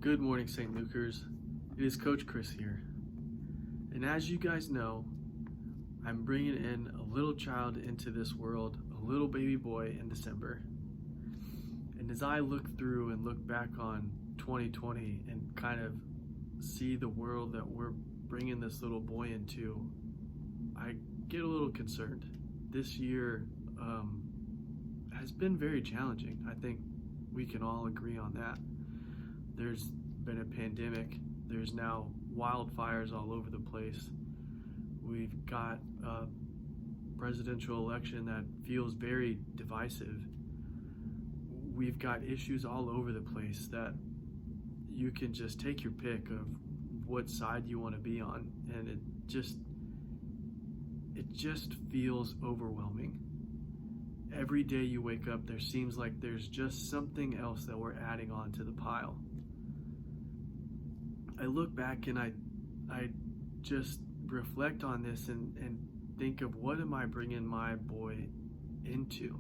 Good morning, St. Lucas. It is Coach Chris here. And as you guys know, I'm bringing in a little child into this world, a little baby boy in December. And as I look through and look back on 2020 and kind of see the world that we're bringing this little boy into, I get a little concerned. This year has been very challenging. I think we can all agree on that. There's been a pandemic. There's now wildfires all over the place. We've got a presidential election that feels very divisive. We've got issues all over the place that you can just take your pick of what side you want to be on, and it just feels overwhelming. Every day you wake up, there seems like there's just something else that we're adding on to the pile. I look back and I just reflect on this and think of, what am I bringing my boy into?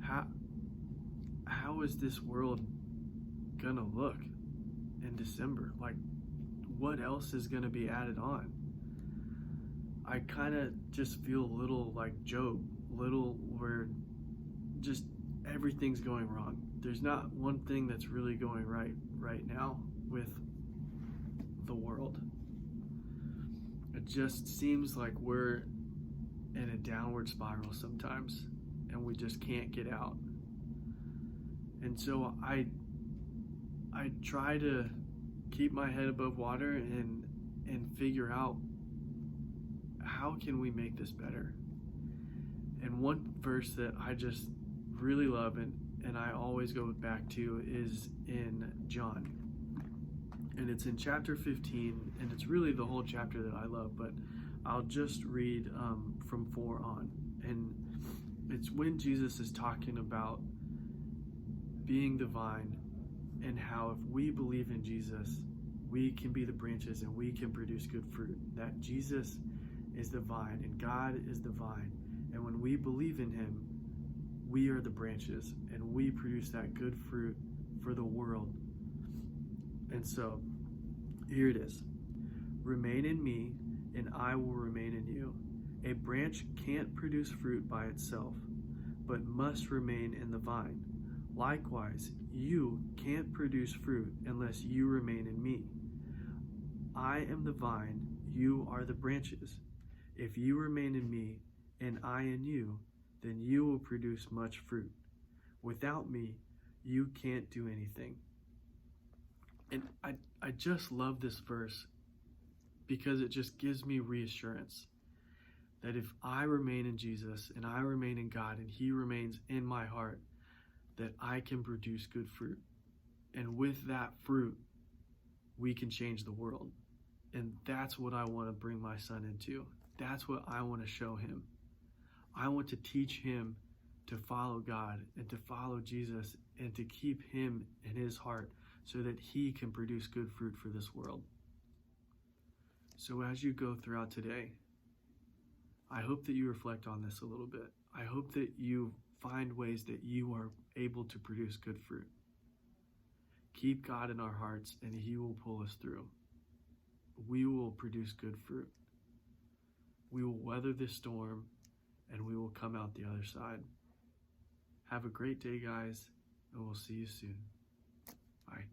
How is this world gonna look in December? Like, what else is gonna be added on? I kind of just feel a little like Job, where just everything's going wrong. There's not one thing that's really going right now with the world. It just seems like we're in a downward spiral sometimes, and we just can't get out. And so I try to keep my head above water and figure out, how can we make this better? And one verse that I just really love and I always go back to is in John. And it's in chapter 15, and it's really the whole chapter that I love, but I'll just read from 4 on. And it's when Jesus is talking about being the vine, and how if we believe in Jesus, we can be the branches and we can produce good fruit. That Jesus is the vine and God is the vine. And when we believe in him, we are the branches and we produce that good fruit for the world. And so, here it is. Remain in me, and I will remain in you. A branch can't produce fruit by itself, but must remain in the vine. Likewise, you can't produce fruit unless you remain in me. I am the vine, you are the branches. If you remain in me, and I in you, then you will produce much fruit. Without me, you can't do anything. And I just love this verse because it just gives me reassurance that if I remain in Jesus and I remain in God and he remains in my heart, that I can produce good fruit. And with that fruit, we can change the world. And that's what I want to bring my son into. That's what I want to show him. I want to teach him to follow God and to follow Jesus and to keep him in his heart so that he can produce good fruit for this world. So as you go throughout today, I hope that you reflect on this a little bit. I hope that you find ways that you are able to produce good fruit. Keep God in our hearts and he will pull us through. We will produce good fruit. We will weather this storm and we will come out the other side. Have a great day, guys, and we'll see you soon. Bye.